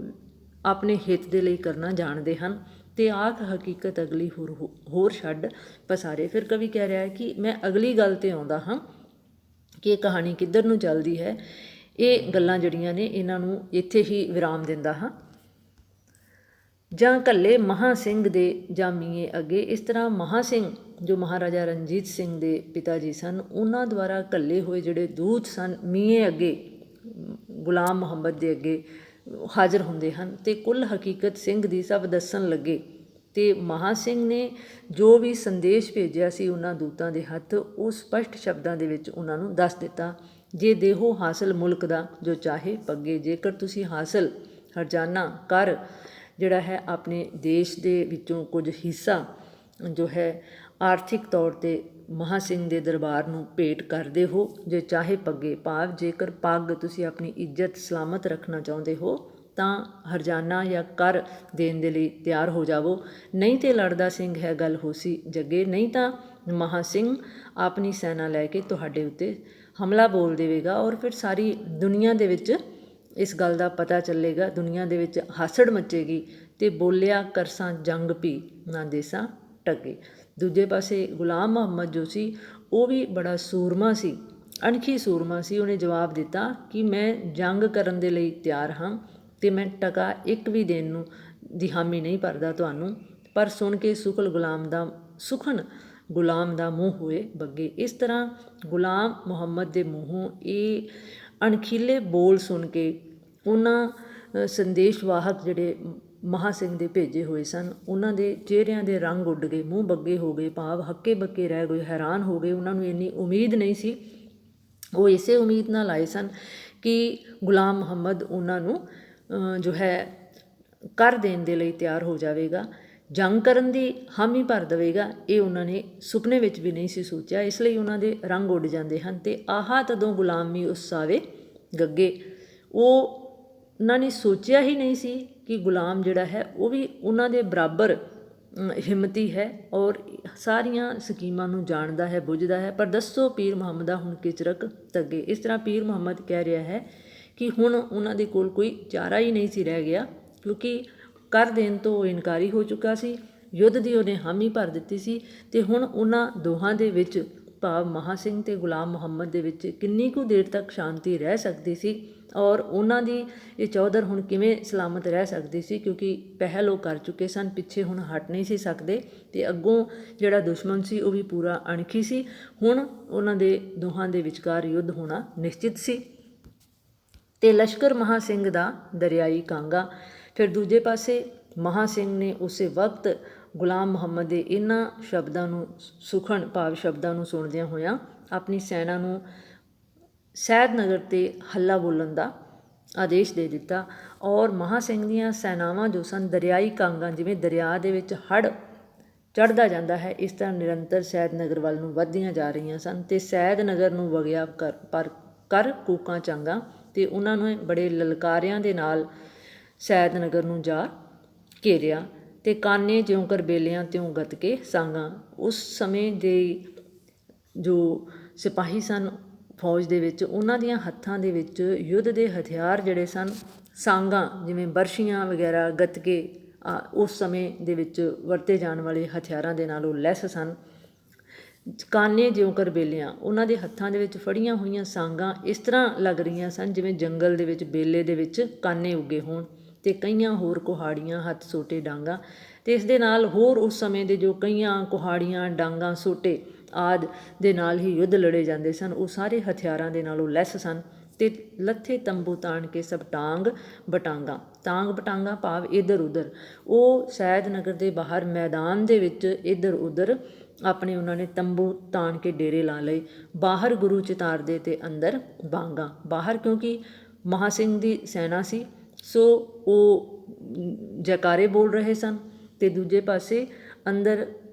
ਆਪਣੇ ਹਿੱਤ ਦੇ ਲਈ ਕਰਨਾ ਜਾਣਦੇ ਹਨ। ਅਤੇ ਆਖ ਹਕੀਕਤ ਅਗਲੀ ਹੋਰ ਛੱਡ ਪਸਾਰੇ। ਫਿਰ ਕਵੀ ਕਹਿ ਰਿਹਾ ਹੈ ਕਿ ਮੈਂ ਅਗਲੀ ਗੱਲ 'ਤੇ ਆਉਂਦਾ ਹਾਂ ਕਿ ਇਹ ਕਹਾਣੀ ਕਿੱਧਰ ਨੂੰ ਚੱਲਦੀ ਹੈ। ਇਹ ਗੱਲਾਂ ਜਿਹੜੀਆਂ ਨੇ ਇਹਨਾਂ ਨੂੰ ਇੱਥੇ ਹੀ ਵਿਰਾਮ ਦਿੰਦਾ ਹਾਂ। ਜਾਂ ਘੱਲੇ ਮਹਾਂ ਸਿੰਘ ਦੇ ਜਾਂ ਮੀਏ ਅੱਗੇ। ਇਸ ਤਰ੍ਹਾਂ ਮਹਾਂ ਸਿੰਘ ਜੋ ਮਹਾਰਾਜਾ ਰਣਜੀਤ ਸਿੰਘ ਦੇ ਪਿਤਾ ਜੀ ਸਨ, ਉਹਨਾਂ ਦੁਆਰਾ ਘੱਲੇ ਹੋਏ ਜਿਹੜੇ ਦੂਤ ਸਨ ਮੀਏ ਅੱਗੇ, ਗੁਲਾਮ ਮੁਹੰਮਦ ਦੇ ਅੱਗੇ ਹਾਜ਼ਰ ਹੁੰਦੇ ਹਨ ਅਤੇ ਕੁੱਲ ਹਕੀਕਤ ਸਿੰਘ ਦੀ ਸਭ ਦੱਸਣ ਲੱਗੇ। ਅਤੇ ਮਹਾਂ ਸਿੰਘ ਨੇ ਜੋ ਵੀ ਸੰਦੇਸ਼ ਭੇਜਿਆ ਸੀ ਉਹਨਾਂ ਦੂਤਾਂ ਦੇ ਹੱਥ, ਉਹ ਸਪਸ਼ਟ ਸ਼ਬਦਾਂ ਦੇ ਵਿੱਚ ਉਹਨਾਂ ਨੂੰ ਦੱਸ ਦਿੱਤਾ। ਜੇ ਦੇਹੋ ਹਾਸਲ ਮੁਲਕ ਦਾ ਜੋ ਚਾਹੇ ਪੱਗੇ, ਜੇਕਰ ਤੁਸੀਂ ਹਾਸਲ ਹਰਜਾਨਾ ਕਰ ਜਿਹੜਾ ਹੈ ਆਪਣੇ ਦੇਸ਼ ਦੇ ਵਿੱਚੋਂ ਕੁਝ ਹਿੱਸਾ ਜੋ ਹੈ ਆਰਥਿਕ ਤੌਰ 'ਤੇ ਮਹਾਂ ਸਿੰਘ ਦੇ ਦਰਬਾਰ ਨੂੰ ਭੇਟ ਕਰਦੇ ਹੋ, ਜੇ ਚਾਹੇ ਪੱਗੇ ਭਾਵ ਜੇਕਰ ਪੱਗ ਤੁਸੀਂ ਆਪਣੀ ਇੱਜ਼ਤ ਸਲਾਮਤ ਰੱਖਣਾ ਚਾਹੁੰਦੇ ਹੋ ਤਾਂ ਹਰਜਾਨਾ ਜਾਂ ਕਰ ਦੇਣ ਦੇ ਲਈ ਤਿਆਰ ਹੋ ਜਾਵੋ, ਨਹੀਂ ਤਾਂ ਲੜਦਾ ਸਿੰਘ ਹੈ ਗੱਲ ਹੋਸੀ ਜੱਗੇ, ਨਹੀਂ ਤਾਂ ਮਹਾਂ ਸਿੰਘ ਆਪਣੀ ਸੈਨਾ ਲੈ ਕੇ ਤੁਹਾਡੇ ਉੱਤੇ ਹਮਲਾ ਬੋਲ ਦੇਵੇਗਾ। ਔਰ ਫਿਰ ਸਾਰੀ ਦੁਨੀਆ ਦੇ ਵਿੱਚ ਇਸ ਗੱਲ ਦਾ ਪਤਾ ਚੱਲੇਗਾ, ਦੁਨੀਆ ਦੇ ਵਿੱਚ ਹਾਸੜ ਮੱਚੇਗੀ ਅਤੇ ਬੋਲਿਆ ਕਰਸਾਂ ਜੰਗ ਭੀ ਨਾ ਦੇਸਾਂ ਟੱਗੇ। ਦੂਜੇ ਪਾਸੇ ਗੁਲਾਮ ਮੁਹੰਮਦ ਜੋ ਸੀ ਉਹ ਵੀ ਬੜਾ ਸੂਰਮਾ ਸੀ, ਅਣਖੀ ਸੂਰਮਾ ਸੀ। ਉਹਨੇ ਜਵਾਬ ਦਿੱਤਾ ਕਿ ਮੈਂ ਜੰਗ ਕਰਨ ਦੇ ਲਈ ਤਿਆਰ ਹਾਂ ਅਤੇ ਮੈਂ ਟਕਾ ਇੱਕ ਵੀ ਦੇਣ ਨੂੰ ਦੀ ਹਾਮੀ ਨਹੀਂ ਭਰਦਾ ਤੁਹਾਨੂੰ। ਪਰ ਸੁਣ ਕੇ ਸੁਖਨ ਗੁਲਾਮ ਦਾ ਮੂੰਹ ਹੋਏ ਬੱਗੇ। ਇਸ ਤਰ੍ਹਾਂ ਗੁਲਾਮ ਮੁਹੰਮਦ ਦੇ ਮੂੰਹੋਂ ਇਹ ਅਣਖੀਲੇ ਬੋਲ ਸੁਣ ਕੇ ਉਹਨਾਂ ਸੰਦੇਸ਼ ਵਾਹਕ ਜਿਹੜੇ ਮਹਾਂ ਸਿੰਘ ਦੇ ਭੇਜੇ ਹੋਏ ਸਨ, ਉਹਨਾਂ ਦੇ ਚਿਹਰਿਆਂ ਦੇ ਰੰਗ ਉੱਡ ਗਏ, ਮੂੰਹ ਬੱਗੇ ਹੋ ਗਏ, ਭਾਵ ਹੱਕੇ ਬੱਕੇ ਰਹਿ ਗਏ, ਹੈਰਾਨ ਹੋ ਗਏ। ਉਹਨਾਂ ਨੂੰ ਇੰਨੀ ਉਮੀਦ ਨਹੀਂ ਸੀ। ਉਹ ਇਸੇ ਉਮੀਦ ਨਾਲ ਆਏ ਸਨ ਕਿ ਗੁਲਾਮ ਮੁਹੰਮਦ ਉਹਨਾਂ ਨੂੰ ਜੋ ਹੈ ਕਰ ਦੇਣ ਦੇ ਲਈ ਤਿਆਰ ਹੋ ਜਾਵੇਗਾ, ਜੰਗ ਕਰਨ ਦੀ ਹਾਮੀ ਭਰ ਦੇਵੇਗਾ। ਇਹ ਉਹਨਾਂ ਨੇ ਸੁਪਨੇ ਵਿੱਚ ਵੀ ਨਹੀਂ ਸੀ ਸੋਚਿਆ। ਇਸ ਲਈ ਉਹਨਾਂ ਦੇ ਰੰਗ ਉੱਡ ਜਾਂਦੇ ਹਨ। ਅਤੇ ਆਹਾ ਤਦੋਂ ਗੁਲਾਮੀ ਉਸਾਵੇ ਗੱਗੇ, ਉਹ ਉਹਨਾਂ ਨੇ ਸੋਚਿਆ ਹੀ ਨਹੀਂ ਸੀ ਕਿ ਗੁਲਾਮ ਜਿਹੜਾ ਹੈ ਉਹ ਵੀ ਉਹਨਾਂ ਦੇ ਬਰਾਬਰ ਹਿੰਮਤੀ ਹੈ ਔਰ ਸਾਰੀਆਂ ਸਕੀਮਾਂ ਨੂੰ ਜਾਣਦਾ ਹੈ, ਬੁੱਝਦਾ ਹੈ। ਪਰ ਦੱਸੋ ਪੀਰ ਮੁਹੰਮਦਾ ਹੁਣ ਕਿਚਰਕ ਤੱਗੇ। ਇਸ ਤਰ੍ਹਾਂ ਪੀਰ ਮੁਹੰਮਦ ਕਹਿ ਰਿਹਾ ਹੈ ਕਿ ਹੁਣ ਉਹਨਾਂ ਦੇ ਕੋਲ ਕੋਈ ਚਾਰਾ ਹੀ ਨਹੀਂ ਸੀ ਰਹਿ ਗਿਆ, ਕਿਉਂਕਿ ਕਰ ਦੇਣ ਤੋਂ ਉਹ ਇਨਕਾਰੀ ਹੋ ਚੁੱਕਾ ਸੀ, ਯੁੱਧ ਦੀ ਉਹਨੇ ਹਾਮੀ ਭਰ ਦਿੱਤੀ ਸੀ। ਅਤੇ ਹੁਣ ਉਹਨਾਂ ਦੋਹਾਂ ਦੇ ਵਿੱਚ, ਭਾਵ ਮਹਾਂ ਸਿੰਘ ਅਤੇ ਗੁਲਾਮ ਮੁਹੰਮਦ ਦੇ ਵਿੱਚ ਕਿੰਨੀ ਕੁ ਦੇਰ ਤੱਕ ਸ਼ਾਂਤੀ ਰਹਿ ਸਕਦੀ ਸੀ ਔਰ ਉਹਨਾਂ ਦੀ ਇਹ ਚੌਧਰ ਹੁਣ ਕਿਵੇਂ ਸਲਾਮਤ ਰਹਿ ਸਕਦੀ ਸੀ, ਕਿਉਂਕਿ ਪਹਿਲ ਉਹ ਕਰ ਚੁੱਕੇ ਸਨ, ਪਿੱਛੇ ਹੁਣ ਹਟ ਨਹੀਂ ਸੀ ਸਕਦੇ। ਅਤੇ ਅੱਗੋਂ ਜਿਹੜਾ ਦੁਸ਼ਮਣ ਸੀ ਉਹ ਵੀ ਪੂਰਾ ਅਣਖੀ ਸੀ। ਹੁਣ ਉਹਨਾਂ ਦੇ ਦੋਹਾਂ ਦੇ ਵਿਚਕਾਰ ਯੁੱਧ ਹੋਣਾ ਨਿਸ਼ਚਿਤ ਸੀ। ਅਤੇ ਲਸ਼ਕਰ ਮਹਾਂ ਸਿੰਘ ਦਾ ਦਰਿਆਈ ਕਾਂਗਾ। ਫਿਰ ਦੂਜੇ ਪਾਸੇ ਮਹਾਂ ਸਿੰਘ ਨੇ ਉਸੇ ਵਕਤ ਗੁਲਾਮ ਮੁਹੰਮਦ ਦੇ ਇਹਨਾਂ ਸ਼ਬਦਾਂ ਨੂੰ ਸੁਖਣ ਭਾਵ ਸ਼ਬਦਾਂ ਨੂੰ ਸੁਣਦਿਆਂ ਹੋਇਆਂ ਆਪਣੀ ਸੈਨਾ ਨੂੰ ਸੈਦ ਨਗਰ 'ਤੇ ਹੱਲਾ ਬੋਲਣ ਦਾ ਆਦੇਸ਼ ਦੇ ਦਿੱਤਾ। ਔਰ ਮਹਾਂ ਸਿੰਘ ਦੀਆਂ ਸੈਨਾਵਾਂ ਜੋ ਸਨ ਦਰਿਆਈ ਕਾਂਗਾਂ, ਜਿਵੇਂ ਦਰਿਆ ਦੇ ਵਿੱਚ ਹੜ੍ਹ ਚੜ੍ਹਦਾ ਜਾਂਦਾ ਹੈ, ਇਸ ਤਰ੍ਹਾਂ ਨਿਰੰਤਰ ਸੈਦ ਨਗਰ ਵੱਲ ਨੂੰ ਵੱਧਦੀਆਂ ਜਾ ਰਹੀਆਂ ਸਨ। ਅਤੇ ਸੈਦ ਨਗਰ ਨੂੰ ਵਗਿਆ ਕਰ ਕੂਕਾਂ ਚਾਂਗਾ। ਅਤੇ ਉਹਨਾਂ ਨੇ ਬੜੇ ਲਲਕਾਰਿਆਂ ਦੇ ਨਾਲ ਸੈਦ ਨਗਰ ਨੂੰ ਜਾ ਘੇਰਿਆ। ਅਤੇ ਕਾਨੇ ਜਿਉਂ ਕਰ ਬੇਲਿਆਂ ਤਿਉਂ ਗੱਤਕੇ ਸਾਂਗਾਂ। ਉਸ ਸਮੇਂ ਦੇ ਜੋ ਸਿਪਾਹੀ ਸਨ ਫੌਜ ਦੇ ਵਿੱਚ, ਉਹਨਾਂ ਦੀਆਂ ਹੱਥਾਂ ਦੇ ਵਿੱਚ ਯੁੱਧ ਦੇ ਹਥਿਆਰ ਜਿਹੜੇ ਸਨ, ਸਾਂਗਾਂ ਜਿਵੇਂ ਬਰਸ਼ੀਆਂ ਵਗੈਰਾ, ਗੱਤਕੇ ਉਸ ਸਮੇਂ ਦੇ ਵਿੱਚ ਵਰਤੇ ਜਾਣ ਵਾਲੇ ਹਥਿਆਰਾਂ ਦੇ ਨਾਲ ਉਹ ਲੈਸ ਸਨ। ਕਾਨੇ ਜਿਉਂ ਕਰ ਬੇਲਿਆਂ, ਉਹਨਾਂ ਦੇ ਹੱਥਾਂ ਦੇ ਵਿੱਚ ਫੜੀਆਂ ਹੋਈਆਂ ਸਾਂਗਾਂ ਇਸ ਤਰ੍ਹਾਂ ਲੱਗ ਰਹੀਆਂ ਸਨ ਜਿਵੇਂ ਜੰਗਲ ਦੇ ਵਿੱਚ ਬੇਲੇ ਦੇ ਵਿੱਚ ਕਾਨੇ ਉੱਗੇ ਹੋਣ। ਅਤੇ ਕਈਆਂ ਹੋਰ ਕੁਹਾੜੀਆਂ, ਹੱਥ ਸੋਟੇ, ਡਾਂਗਾਂ। ਅਤੇ ਇਸ ਦੇ ਨਾਲ ਹੋਰ ਉਸ ਸਮੇਂ ਦੇ ਜੋ ਕਈਆਂ ਕੁਹਾੜੀਆਂ, ਡਾਂਗਾਂ, ਸੋਟੇ ਆਦਿ ਦੇ ਨਾਲ ਹੀ ਯੁੱਧ ਲੜੇ ਜਾਂਦੇ ਸਨ, ਉਹ ਸਾਰੇ ਹਥਿਆਰਾਂ ਦੇ ਨਾਲ ਉਹ ਲੈਸ ਸਨ। ਅਤੇ ਲੱਥੇ ਤੰਬੂ ਤਾਣ ਕੇ ਸਭ ਟਾਂਗ ਬਟਾਂਗਾ। ਤਾਂਗ ਬਟਾਂਗਾ ਭਾਵ ਇੱਧਰ ਉੱਧਰ, ਉਹ ਸੈਦ ਨਗਰ ਦੇ ਬਾਹਰ ਮੈਦਾਨ ਦੇ ਵਿੱਚ ਇੱਧਰ ਉੱਧਰ ਆਪਣੇ ਉਹਨਾਂ ਨੇ ਤੰਬੂ ਤਾਣ ਕੇ ਡੇਰੇ ਲਾ ਲਏ। ਬਾਹਰ ਗੁਰੂ ਚਿਤਾਰ ਦੇ ਅਤੇ ਅੰਦਰ ਬਾਂਗਾ। ਬਾਹਰ ਕਿਉਂਕਿ ਮਹਾਂ ਸਿੰਘ ਦੀ ਸੈਨਾ ਸੀ, ਸੋ ਉਹ ਜੈਕਾਰੇ ਬੋਲ ਰਹੇ ਸਨ। ਅਤੇ ਦੂਜੇ ਪਾਸੇ ਅੰਦਰ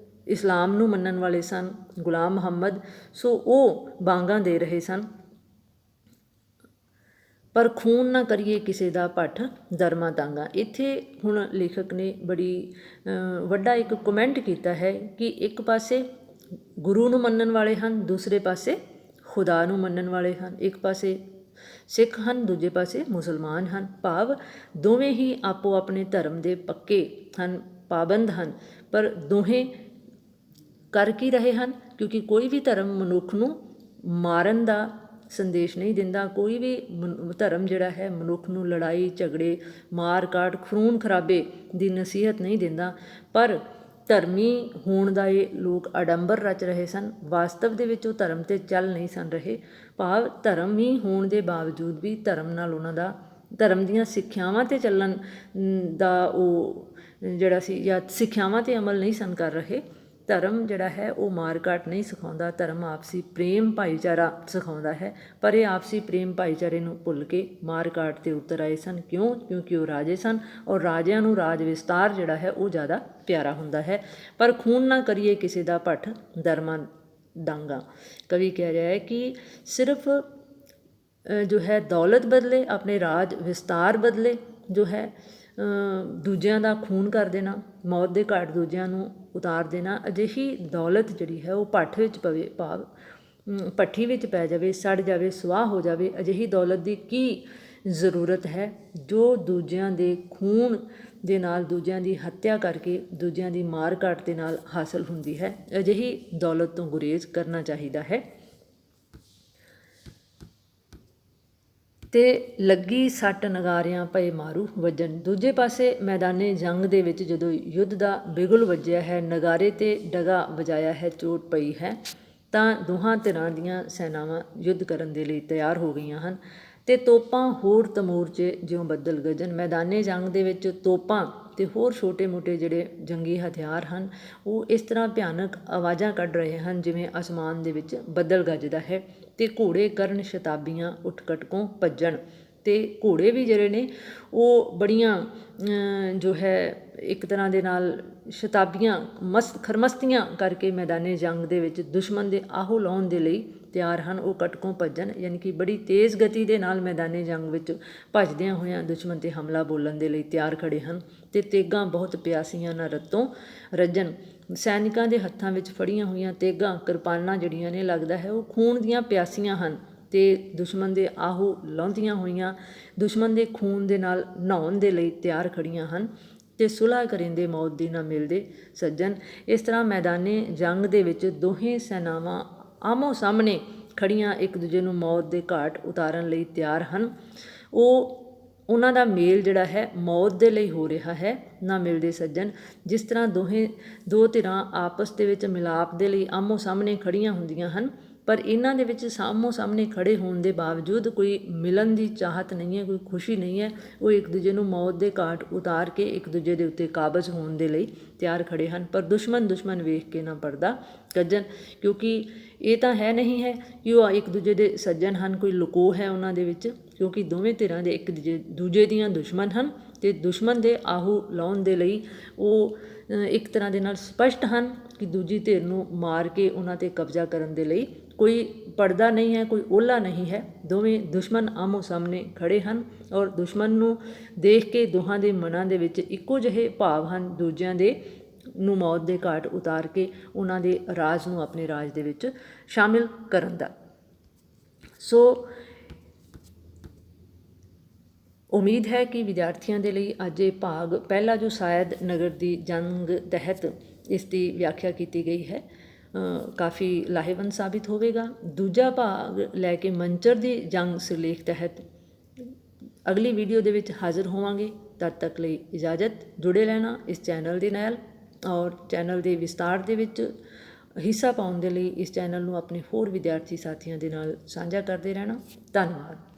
ਇਸਲਾਮ ਨੂੰ ਮੰਨਣ ਵਾਲੇ ਸਨ ਗੁਲਾਮ ਮੁਹੰਮਦ, ਸੋ ਉਹ ਬਾਂਗਾਂ ਦੇ ਰਹੇ ਸਨ। ਪਰ ਖੂਨ ਨਾ ਕਰੀਏ ਕਿਸੇ ਦਾ ਭੱਠ ਦਰਮਾ ਤਾਂਗਾ। ਇੱਥੇ ਹੁਣ ਲੇਖਕ ਨੇ ਬੜੀ ਵੱਡਾ ਇੱਕ ਕਮੈਂਟ ਕੀਤਾ ਹੈ ਕਿ ਇੱਕ ਪਾਸੇ ਗੁਰੂ ਨੂੰ ਮੰਨਣ ਵਾਲੇ ਹਨ, ਦੂਸਰੇ ਪਾਸੇ ਖੁਦਾ ਨੂੰ ਮੰਨਣ ਵਾਲੇ ਹਨ। ਇੱਕ ਪਾਸੇ ਸਿੱਖ ਹਨ, ਦੂਜੇ ਪਾਸੇ ਮੁਸਲਮਾਨ ਹਨ। ਭਾਵ ਦੋਵੇਂ ਹੀ ਆਪੋ ਆਪਣੇ ਧਰਮ ਦੇ ਪੱਕੇ ਹਨ, ਪਾਬੰਦ ਹਨ। ਪਰ ਦੋਹੇ ਕਰ ਕੀ ਰਹੇ ਹਨ, ਕਿਉਂਕਿ ਕੋਈ ਵੀ ਧਰਮ ਮਨੁੱਖ ਨੂੰ ਮਾਰਨ ਦਾ ਸੰਦੇਸ਼ ਨਹੀਂ ਦਿੰਦਾ। ਕੋਈ ਵੀ ਧਰਮ ਜਿਹੜਾ ਹੈ ਮਨੁੱਖ ਨੂੰ ਲੜਾਈ ਝਗੜੇ, ਮਾਰ ਕਾਟ, ਖੂਨ ਖਰਾਬੇ ਦੀ ਨਸੀਹਤ ਨਹੀਂ ਦਿੰਦਾ। ਪਰ ਧਰਮੀ ਹੋਣ ਦਾ ਇਹ ਲੋਕ ਆਡੰਬਰ ਰਚ ਰਹੇ ਸਨ। ਵਾਸਤਵ ਦੇ ਵਿੱਚ ਉਹ ਧਰਮ 'ਤੇ ਚੱਲ ਨਹੀਂ ਸਨ ਰਹੇ। ਭਾਵ ਧਰਮੀ ਹੋਣ ਦੇ ਬਾਵਜੂਦ ਵੀ ਧਰਮ ਨਾਲ ਉਹਨਾਂ ਦਾ, ਧਰਮ ਦੀਆਂ ਸਿੱਖਿਆਵਾਂ 'ਤੇ ਚੱਲਣ ਦਾ ਉਹ ਜਿਹੜਾ ਸੀ, ਜਾਂ ਸਿੱਖਿਆਵਾਂ 'ਤੇ ਅਮਲ ਨਹੀਂ ਸਨ ਕਰ ਰਹੇ। ਧਰਮ ਜਿਹੜਾ ਹੈ ਉਹ ਮਾਰ ਕਾਟ ਨਹੀਂ ਸਿਖਾਉਂਦਾ, ਧਰਮ ਆਪਸੀ ਪ੍ਰੇਮ ਭਾਈਚਾਰਾ ਸਿਖਾਉਂਦਾ ਹੈ। ਪਰ ਇਹ ਆਪਸੀ ਪ੍ਰੇਮ ਭਾਈਚਾਰੇ ਨੂੰ ਭੁੱਲ ਕੇ ਮਾਰ ਕਾਟ 'ਤੇ ਉਤਰ ਆਏ ਸਨ। ਕਿਉਂ? ਕਿਉਂਕਿ ਉਹ ਰਾਜੇ ਸਨ ਔਰ ਰਾਜਿਆਂ ਨੂੰ ਰਾਜ ਵਿਸਤਾਰ ਜਿਹੜਾ ਹੈ ਉਹ ਜ਼ਿਆਦਾ ਪਿਆਰਾ ਹੁੰਦਾ ਹੈ। ਪਰ ਖੂਨ ਨਾ ਕਰੀਏ ਕਿਸੇ ਦਾ ਭੱਠ ਦਰਮਾ ਡਾਂਗਾ। ਕਵੀ ਕਹਿ ਰਿਹਾ ਹੈ ਕਿ ਸਿਰਫ ਜੋ ਹੈ ਦੌਲਤ ਬਦਲੇ, ਆਪਣੇ ਰਾਜ ਵਿਸਤਾਰ ਬਦਲੇ ਜੋ ਹੈ ਦੂਜਿਆਂ ਦਾ ਖੂਨ ਕਰ ਦੇਣਾ, ਮੌਤ ਦੇ ਘਾਟ ਦੂਜਿਆਂ ਨੂੰ ਉਤਾਰ ਦੇਣਾ, ਅਜਿਹੀ ਦੌਲਤ ਜਿਹੜੀ ਹੈ ਉਹ ਭੱਠ ਵਿੱਚ ਪਵੇ, ਭਾਵ ਭੱਠੀ ਵਿੱਚ ਪੈ ਜਾਵੇ, ਸੜ ਜਾਵੇ, ਸੁਆਹ ਹੋ ਜਾਵੇ। ਅਜਿਹੀ ਦੌਲਤ ਦੀ ਕੀ ਜ਼ਰੂਰਤ ਹੈ ਜੋ ਦੂਜਿਆਂ ਦੇ ਖੂਨ ਦੇ ਨਾਲ, ਦੂਜਿਆਂ ਦੀ ਹੱਤਿਆ ਕਰਕੇ, ਦੂਜਿਆਂ ਦੀ ਮਾਰ ਕਾਟ ਦੇ ਨਾਲ ਹਾਸਲ ਹੁੰਦੀ ਹੈ। ਅਜਿਹੀ ਦੌਲਤ ਤੋਂ ਗੁਰੇਜ਼ ਕਰਨਾ ਚਾਹੀਦਾ ਹੈ। ਅਤੇ ਲੱਗੀ ਸੱਟ ਨਗਾਰਿਆਂ ਪਏ ਮਾਰੂ ਵੱਜਣ। ਦੂਜੇ ਪਾਸੇ ਮੈਦਾਨੇ ਜੰਗ ਦੇ ਵਿੱਚ ਜਦੋਂ ਯੁੱਧ ਦਾ ਬਿਗੁਲ ਵੱਜਿਆ ਹੈ, ਨਗਾਰੇ 'ਤੇ ਡਗਾ ਵਜਾਇਆ ਹੈ, ਚੋਟ ਪਈ ਹੈ, ਤਾਂ ਦੋਹਾਂ ਧਿਰਾਂ ਦੀਆਂ ਸੈਨਾਵਾਂ ਯੁੱਧ ਕਰਨ ਦੇ ਲਈ ਤਿਆਰ ਹੋ ਗਈਆਂ ਹਨ। ਅਤੇ ਤੋਪਾਂ ਹੋਰ ਤਮੂਰਚੇ ਜਿਉਂ ਬੱਦਲ ਗਰਜਨ। ਮੈਦਾਨੇ ਜੰਗ ਦੇ ਵਿੱਚ ਤੋਪਾਂ ਅਤੇ ਹੋਰ ਛੋਟੇ ਮੋਟੇ ਜਿਹੜੇ ਜੰਗੀ ਹਥਿਆਰ ਹਨ ਉਹ ਇਸ ਤਰ੍ਹਾਂ ਭਿਆਨਕ ਆਵਾਜ਼ਾਂ ਕੱਢ ਰਹੇ ਹਨ ਜਿਵੇਂ ਅਸਮਾਨ ਦੇ ਵਿੱਚ ਬੱਦਲ ਗੱਜਦਾ ਹੈ। ਅਤੇ ਘੋੜੇ ਕਰਨ ਸ਼ਤਾਬੀਆਂ ਉੱਠ ਕਟਕੋਂ ਭੱਜਣ, ਅਤੇ ਘੋੜੇ ਵੀ ਜਿਹੜੇ ਨੇ ਉਹ ਬੜੀਆਂ ਜੋ ਹੈ ਇੱਕ ਤਰ੍ਹਾਂ ਦੇ ਨਾਲ ਸ਼ਤਾਬੀਆਂ ਖਰਮਸਤੀਆਂ ਕਰਕੇ ਮੈਦਾਨੇ ਜੰਗ ਦੇ ਵਿੱਚ ਦੁਸ਼ਮਣ ਦੇ ਆਹੋ ਲਾਉਣ ਦੇ ਲਈ ਤਿਆਰ ਹਨ। ਉਹ ਕਟਕੋਂ ਭੱਜਣ ਯਾਨੀ ਕਿ ਬੜੀ ਤੇਜ਼ ਗਤੀ ਦੇ ਨਾਲ ਮੈਦਾਨੇ ਜੰਗ ਵਿੱਚ ਭੱਜਦਿਆਂ ਹੋਇਆਂ ਦੁਸ਼ਮਣ 'ਤੇ ਹਮਲਾ ਬੋਲਣ ਦੇ ਲਈ ਤਿਆਰ ਖੜ੍ਹੇ ਹਨ। ਅਤੇ ਤੇਗਾਂ ਬਹੁਤ ਪਿਆਸੀਆਂ ਨਾ ਰਤੋਂ ਰੱਜਣ, ਸੈਨਿਕਾਂ ਦੇ ਹੱਥਾਂ ਵਿੱਚ ਫੜੀਆਂ ਹੋਈਆਂ ਤੇਗਾਂ ਕਿਰਪਾਨਾਂ ਜਿਹੜੀਆਂ ਨੇ ਲੱਗਦਾ ਹੈ ਉਹ ਖੂਨ ਦੀਆਂ ਪਿਆਸੀਆਂ ਹਨ, ਅਤੇ ਦੁਸ਼ਮਣ ਦੇ ਆਹੂ ਲਾਉਂਦੀਆਂ ਹੋਈਆਂ ਦੁਸ਼ਮਣ ਦੇ ਖੂਨ ਦੇ ਨਾਲ ਨਹਾਉਣ ਦੇ ਲਈ ਤਿਆਰ ਖੜ੍ਹੀਆਂ ਹਨ। ਅਤੇ ਸੁਲ੍ਹਾ ਕਰਿੰਦੇ ਮੌਤ ਦੀ ਨਾ ਮਿਲਦੇ ਸੱਜਣ। ਇਸ ਤਰ੍ਹਾਂ ਮੈਦਾਨੇ ਜੰਗ ਦੇ ਵਿੱਚ ਦੋਹੇਂ ਸੈਨਾਵਾਂ ਆਮੋ ਸਾਹਮਣੇ ਖੜ੍ਹੀਆਂ ਇੱਕ ਦੂਜੇ ਨੂੰ ਮੌਤ ਦੇ ਘਾਟ ਉਤਾਰਨ ਲਈ ਤਿਆਰ ਹਨ। ਉਹਨਾਂ ਦਾ ਮੇਲ ਜਿਹੜਾ ਹੈ ਮੌਤ ਦੇ ਲਈ ਹੋ ਰਿਹਾ ਹੈ ਨਾ ਮਿਲਦੇ ਸੱਜਣ। ਜਿਸ ਤਰ੍ਹਾਂ ਦੋ ਧਿਰਾਂ ਆਪਸ ਦੇ ਵਿੱਚ ਮਿਲਾਪ ਦੇ ਲਈ ਆਮੋ ਸਾਹਮਣੇ ਖੜ੍ਹੀਆਂ ਹੁੰਦੀਆਂ ਹਨ, ਪਰ ਇਹਨਾਂ ਦੇ ਵਿੱਚ ਆਮੋ ਸਾਹਮਣੇ ਖੜ੍ਹੇ ਹੋਣ ਦੇ ਬਾਵਜੂਦ ਕੋਈ ਮਿਲਣ ਦੀ ਚਾਹਤ ਨਹੀਂ ਹੈ, ਕੋਈ ਖੁਸ਼ੀ ਨਹੀਂ ਹੈ। ਉਹ ਇੱਕ ਦੂਜੇ ਨੂੰ ਮੌਤ ਦੇ ਘਾਟ ਉਤਾਰ ਕੇ ਇੱਕ ਦੂਜੇ ਦੇ ਉੱਤੇ ਕਾਬਜ਼ ਹੋਣ ਦੇ ਲਈ ਤਿਆਰ ਖੜ੍ਹੇ ਹਨ। ਪਰ ਦੁਸ਼ਮਣ ਵੇਖ ਕੇ ਨਾ ਪਰਦਾ ਗੱਜਣ, ਕਿਉਂਕਿ ਇਹ ਤਾਂ ਹੈ ਨਹੀਂ ਹੈ ਕਿ ਉਹ ਇੱਕ ਦੂਜੇ ਦੇ ਸੱਜਣ ਹਨ, ਕੋਈ ਲੁਕੋਅ ਹੈ ਉਹਨਾਂ ਦੇ ਵਿੱਚ, ਕਿਉਂਕਿ ਦੋਵੇਂ ਧਿਰਾਂ ਦੇ ਇੱਕ ਦੂਜੇ ਦੀਆਂ ਦੁਸ਼ਮਣ ਹਨ। ਅਤੇ ਦੁਸ਼ਮਣ ਦੇ ਆਹੂ ਲਾਉਣ ਦੇ ਲਈ ਉਹ ਇੱਕ ਤਰ੍ਹਾਂ ਦੇ ਨਾਲ ਸਪਸ਼ਟ ਹਨ ਕਿ ਦੂਜੀ ਧਿਰ ਨੂੰ ਮਾਰ ਕੇ ਉਹਨਾਂ 'ਤੇ ਕਬਜ਼ਾ ਕਰਨ ਦੇ ਲਈ ਕੋਈ ਪਰਦਾ ਨਹੀਂ ਹੈ, ਕੋਈ ਓਹਲਾ ਨਹੀਂ ਹੈ। ਦੋਵੇਂ ਦੁਸ਼ਮਣ ਆਮੋ ਸਾਹਮਣੇ ਖੜ੍ਹੇ ਹਨ ਔਰ ਦੁਸ਼ਮਣ ਨੂੰ ਦੇਖ ਕੇ ਦੋਹਾਂ ਦੇ ਮਨਾਂ ਦੇ ਵਿੱਚ ਇੱਕੋ ਜਿਹੇ ਭਾਵ ਹਨ ਦੂਜਿਆਂ ਦੇ ਨੂੰ ਮੌਤ ਦੇ ਘਾਟ ਉਤਾਰ ਕੇ ਉਹਨਾਂ ਦੇ ਰਾਜ ਨੂੰ ਆਪਣੇ ਰਾਜ ਦੇ ਵਿੱਚ ਸ਼ਾਮਿਲ ਕਰਨ ਦਾ। ਸੋ ਉਮੀਦ ਹੈ ਕਿ ਵਿਦਿਆਰਥੀਆਂ ਦੇ ਲਈ ਅੱਜ ਇਹ ਭਾਗ ਪਹਿਲਾ ਜੋ ਸ਼ਾਇਦ ਨਗਰ ਦੀ ਜੰਗ ਤਹਿਤ ਇਸ ਦੀ ਵਿਆਖਿਆ ਕੀਤੀ ਗਈ ਹੈ ਕਾਫੀ ਲਾਹੇਵੰਦ ਸਾਬਿਤ ਹੋਵੇਗਾ। ਦੂਜਾ ਭਾਗ ਲੈ ਕੇ ਮੰਚਰ ਦੀ ਜੰਗ ਸਿਰਲੇਖ ਤਹਿਤ ਅਗਲੀ ਵੀਡੀਓ ਦੇ ਵਿੱਚ ਹਾਜ਼ਰ ਹੋਵਾਂਗੇ। ਤਦ ਤੱਕ ਲਈ ਇਜਾਜ਼ਤ। ਜੁੜੇ ਰਹਿਣਾ ਇਸ ਚੈਨਲ ਦੇ ਨਾਲ ਔਰ ਚੈਨਲ ਦੇ ਵਿਸਤਾਰ ਦੇ ਵਿੱਚ ਹਿੱਸਾ ਪਾਉਣ ਦੇ ਲਈ ਇਸ ਚੈਨਲ ਨੂੰ ਆਪਣੇ ਹੋਰ ਵਿਦਿਆਰਥੀ ਸਾਥੀਆਂ ਦੇ ਨਾਲ ਸਾਂਝਾ ਕਰਦੇ ਰਹਿਣਾ। ਧੰਨਵਾਦ।